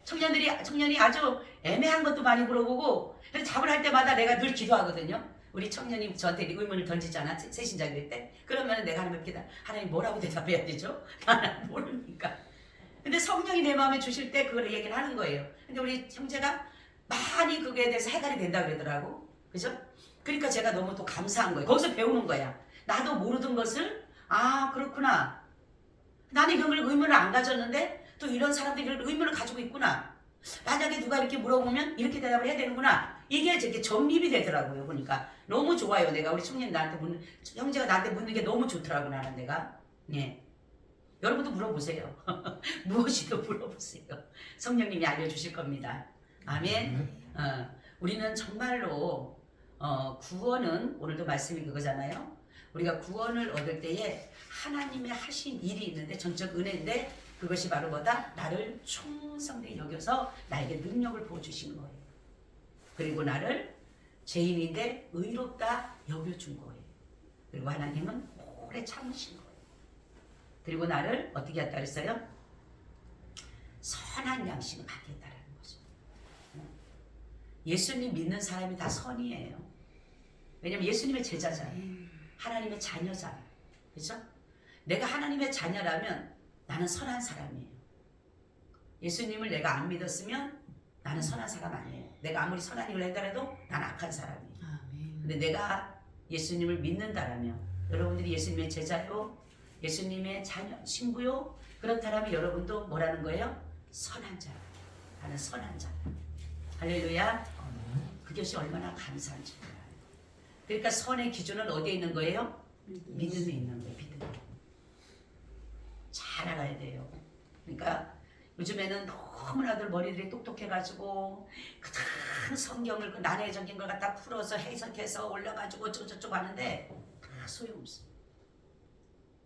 S1: 청년이 아주 애매한 것도 많이 물어보고 그래서 답을 할 때마다 내가 늘 기도하거든요. 우리 청년이 저한테 의문을 던지잖아. 새신자일 때. 그러면 내가 하나님 앞에 하나님 뭐라고 대답해야 되죠? 나는 모르니까. 근데 성령이 내 마음에 주실 때 그걸 얘기를 하는 거예요. 근데 우리 형제가 많이 그거에 대해서 해결이 된다 그러더라고. 그죠? 그러니까 제가 너무 또 감사한 거예요. 거기서 배우는 거야. 나도 모르던 것을 아 그렇구나. 나는 이런 걸 의문을 안 가졌는데 또 이런 사람들이 이런 의문을 가지고 있구나. 만약에 누가 이렇게 물어보면 이렇게 대답을 해야 되는구나. 이게 이렇게 정립이 되더라고요. 그러니까 너무 좋아요. 내가 우리 청년 나한테 묻는 형제가 나한테 묻는 게 너무 좋더라고 나는 내가. 예. 여러분도 물어보세요. 무엇이든 물어보세요. 성령님이 알려주실 겁니다. 아멘. 우리는 정말로 구원은 오늘도 말씀이 그거잖아요. 우리가 구원을 얻을 때에 하나님의 하신 일이 있는데 전적 은혜인데 그것이 바로 뭐다? 나를 충성되게 여겨서 나에게 능력을 부어주신 거예요. 그리고 나를 죄인인데 의롭다 여겨준 거예요. 그리고 하나님은 오래 참으신 거예요. 그리고 나를 어떻게 했다 그랬어요? 선한 양식을 받게 했다라는 거죠. 예수님 믿는 사람이 다 선이에요. 왜냐면 예수님의 제자잖아요. 하나님의 자녀잖아요. 그렇죠? 내가 하나님의 자녀라면 나는 선한 사람이에요. 예수님을 내가 안 믿었으면 나는 선한 사람 아니에요. 내가 아무리 선한 일을 했더라도 나는 악한 사람이에요. 근데 내가 예수님을 믿는다라면 여러분들이 예수님의 제자요, 예수님의 자녀, 신부요, 그렇다면 여러분도 뭐라는 거예요? 선한 자. 나는 선한 자. 할렐루야. 그것이 얼마나 감사한지 몰라요. 그러니까 선의 기준은 어디에 있는 거예요? 믿음에 있는 거예요. 믿음. 잘 알아야 돼요. 그러니까 요즘에는 너무나들 머리들이 똑똑해가지고 큰 성경을 그 난해에 적힌 걸 갖다 풀어서 해석해서 올려가지고 어쩌고저쩌고 하는데 다 소용없어요.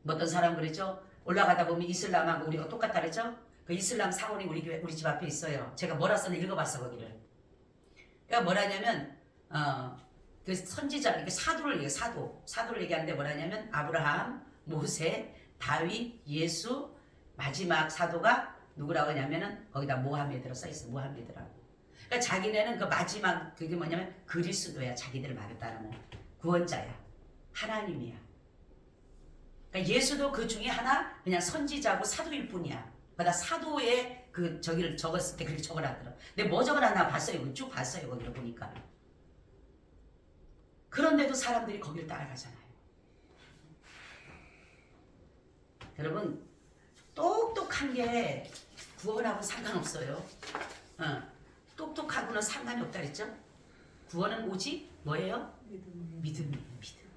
S1: 뭐 어떤 사람 그러죠? 올라가다 보면 이슬람하고 우리가 똑같다 그랬죠? 그 이슬람 사원이 우리 집 앞에 있어요. 제가 뭐라 썼나 읽어봤어 거기를. 그러니까 뭐라냐면 그 선지자, 이렇게 사도를 얘기해. 사도를 얘기하는데 뭐라냐면 아브라함, 모세, 다윗, 예수, 마지막 사도가 누구라고 하냐면은 거기다 모하메드로 써있어. 모하메드라고. 그러니까 자기네는 그 마지막 그게 뭐냐면 그리스도야. 자기들 말을 따르면 구원자야. 하나님이야. 그러니까 예수도 그 중에 하나 그냥 선지자고 사도일 뿐이야. 그러다 사도의 그 저기를 적었을 때 그렇게 적어놨더라. 근데 뭐 적어놨나 봤어요. 쭉 봤어요. 거기를 보니까. 그런데도 사람들이 거기를 따라가잖아요. 여러분 똑똑한 게 구원하고 상관없어요. 똑똑하고는 상관이 없다 그랬죠? 구원은 오직 뭐예요? 믿음이에요. 믿음.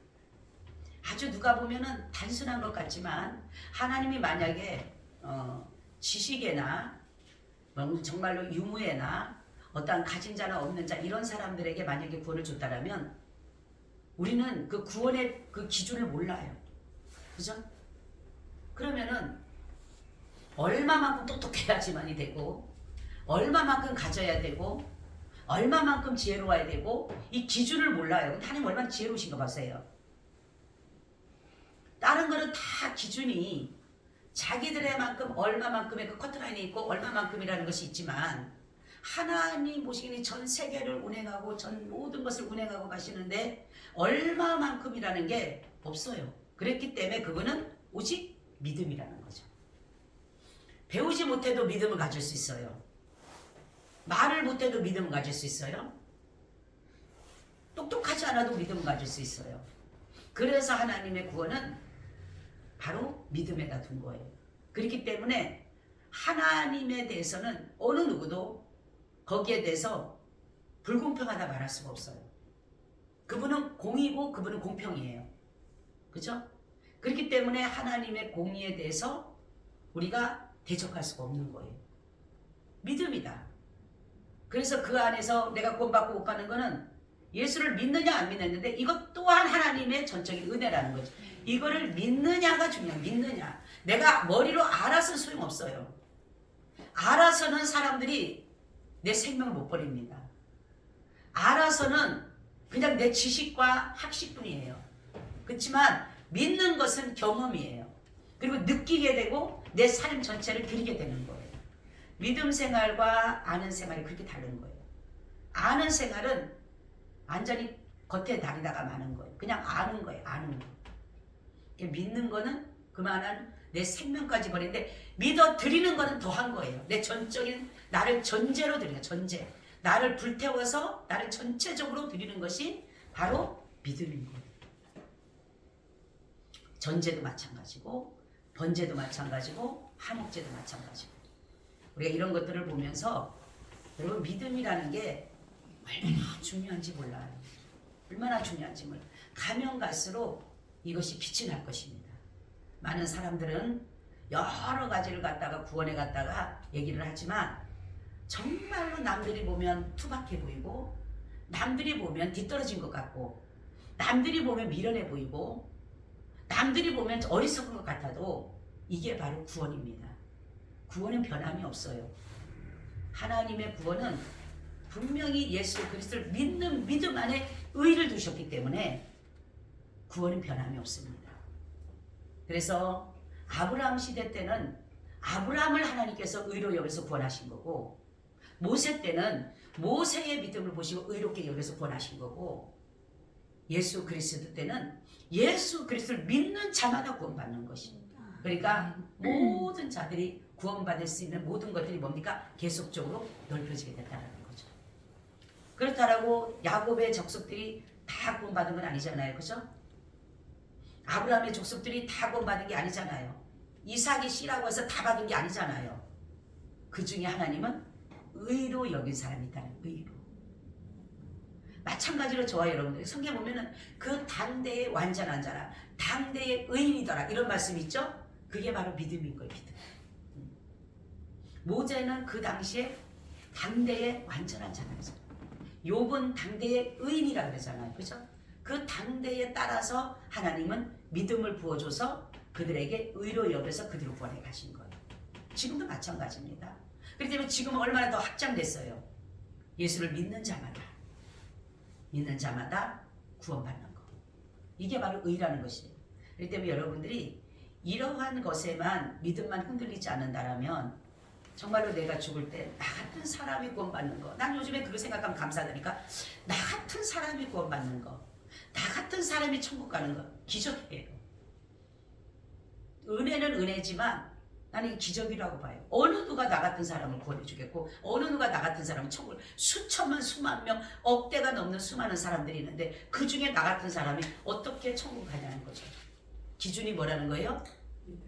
S1: 아주 누가 보면은 단순한 것 같지만 하나님이 만약에 지식에나 정말로 유무에나 어떠한 가진 자나 없는 자 이런 사람들에게 만약에 구원을 줬다라면 우리는 그 구원의 그 기준을 몰라요. 그죠? 그러면은 얼마만큼 똑똑해야지만이 되고 얼마만큼 가져야 되고 얼마만큼 지혜로워야 되고 이 기준을 몰라요. 근데 하나님 얼마나 지혜로우신 거 보세요. 다른 거는 다 기준이 자기들의 만큼 얼마만큼의 그 커트라인이 있고 얼마만큼이라는 것이 있지만 하나님 보시기에 전 세계를 운행하고 전 모든 것을 운행하고 가시는데 얼마만큼이라는 게 없어요. 그랬기 때문에 그거는 오직 믿음이라는 거죠. 배우지 못해도 믿음을 가질 수 있어요. 말을 못해도 믿음을 가질 수 있어요. 똑똑하지 않아도 믿음을 가질 수 있어요. 그래서 하나님의 구원은 바로 믿음에다 둔 거예요. 그렇기 때문에 하나님에 대해서는 어느 누구도 거기에 대해서 불공평하다 말할 수가 없어요. 그분은 공이고 그분은 공평이에요. 그죠? 그렇기 때문에 하나님의 공의에 대해서 우리가 대적할 수가 없는 거예요. 믿음이다. 그래서 그 안에서 내가 구원받고 못 가는 거는 예수를 믿느냐 안 믿느냐인데 이것 또한 하나님의 전적인 은혜라는 거죠. 이거를 믿느냐가 중요해요. 믿느냐. 내가 머리로 알아서는 소용없어요. 알아서는 사람들이 내 생명을 못 버립니다. 알아서는 그냥 내 지식과 학식뿐이에요. 그렇지만 믿는 것은 경험이에요. 그리고 느끼게 되고 내 삶 전체를 드리게 되는 거예요. 믿음 생활과 아는 생활이 그렇게 다른 거예요. 아는 생활은 완전히 겉에 다리다가 마는 거예요. 그냥 아는 거예요. 아는 거. 믿는 거는 그만한 내 생명까지 버리는데 믿어 드리는 거는 더한 거예요. 내 전적인 나를 전제로 드리는 전제. 나를 불태워서 나를 전체적으로 드리는 것이 바로 믿음인 거예요. 전제도 마찬가지고 번제도 마찬가지고 한옥제도 마찬가지고 우리가 이런 것들을 보면서 여러분 믿음이라는 게 얼마나 중요한지 몰라요. 얼마나 중요한지 몰라요. 가면 갈수록 이것이 빛이 날 것입니다. 많은 사람들은 여러 가지를 갖다가 구원에 갖다가 얘기를 하지만 정말로 남들이 보면 투박해 보이고 남들이 보면 뒤떨어진 것 같고 남들이 보면 미련해 보이고 남들이 보면 어리석은 것 같아도 이게 바로 구원입니다. 구원은 변함이 없어요. 하나님의 구원은 분명히 예수 그리스도를 믿는 믿음 안에 의를 두셨기 때문에 구원은 변함이 없습니다. 그래서 아브라함 시대 때는 아브라함을 하나님께서 의로 여기서 구원하신 거고 모세 때는 모세의 믿음을 보시고 의롭게 여기서 구원하신 거고 예수 그리스도 때는 예수 그리스도를 믿는 자마다 구원받는 것입니다. 그러니까 모든 자들이 구원받을 수 있는 모든 것들이 뭡니까? 계속적으로 넓혀지게 됐다는 거죠. 그렇다라고 야곱의 족속들이 다 구원받은 건 아니잖아요. 그죠? 아브라함의 족속들이 다 구원받은 게 아니잖아요. 이삭이 씨라고 해서 다 받은 게 아니잖아요. 그 중에 하나님은 의로 여긴 사람이 있다는 의로. 마찬가지로 저와 여러분들 성경 보면은 그 당대의 완전한 자라 당대의 의인이더라 이런 말씀 있죠? 그게 바로 믿음인 거예요. 믿음. 모세는 그 당시에 당대의 완전한 자라죠. 욥은 당대의 의인이라 그러잖아요. 그죠? 그 당대에 따라서 하나님은 믿음을 부어줘서 그들에게 의로 여겨서 그들을 구원해 가신 거예요. 지금도 마찬가지입니다. 그렇기 때문에 지금 얼마나 더 확장됐어요. 예수를 믿는 자마다 구원받는 거. 이게 바로 의라는 것이에요. 그렇기 때문에 여러분들이 이러한 것에만 믿음만 흔들리지 않는다라면 정말로 내가 죽을 때 나 같은 사람이 구원받는 거. 난 요즘에 그거 생각하면 감사하다니까. 나 같은 사람이 구원받는 거. 나 같은 사람이 천국 가는 거. 기적이에요. 은혜는 은혜지만 나는 기적이라고 봐요. 어느 누가 나 같은 사람을 구원해 주겠고 어느 누가 나 같은 사람을 천국을 수천만 수만 명 억대가 넘는 수많은 사람들이 있는데 그 중에 나 같은 사람이 어떻게 천국 가냐는 거죠. 기준이 뭐라는 거예요?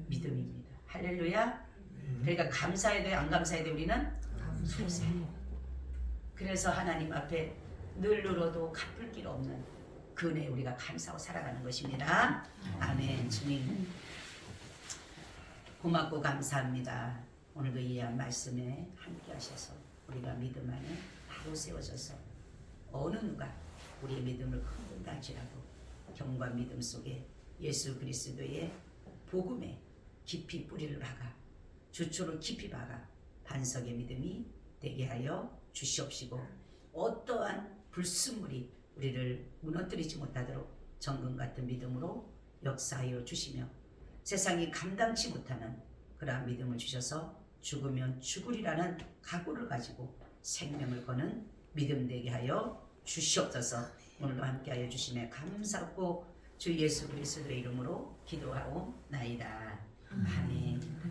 S1: 믿음입니다. 할렐루야. 그러니까 감사해야 돼, 안 감사해야 돼? 우리는 감사해요. 그래서 하나님 앞에 늘 늘어도 갚을 길 없는 그 은혜에 우리가 감사하고 살아가는 것입니다. 아멘. 주님 고맙고 감사합니다. 오늘도 이 말씀에 함께 하셔서 우리가 믿음 안에 바로 세워져서 어느 누가 우리의 믿음을 흔든다 할지라도 경과 믿음 속에 예수 그리스도의 복음에 깊이 뿌리를 박아 주초를 깊이 박아 반석의 믿음이 되게 하여 주시옵시고 어떠한 불순물이 우리를 무너뜨리지 못하도록 정금 같은 믿음으로 역사하여 주시며 세상이 감당치 못하는 그러한 믿음을 주셔서 죽으면 죽으리라는 각오를 가지고 생명을 거는 믿음 되게 하여 주시옵소서. 오늘도 함께하여 주시며 감사하고 주 예수 그리스도의 이름으로 기도하옵나이다. 아멘.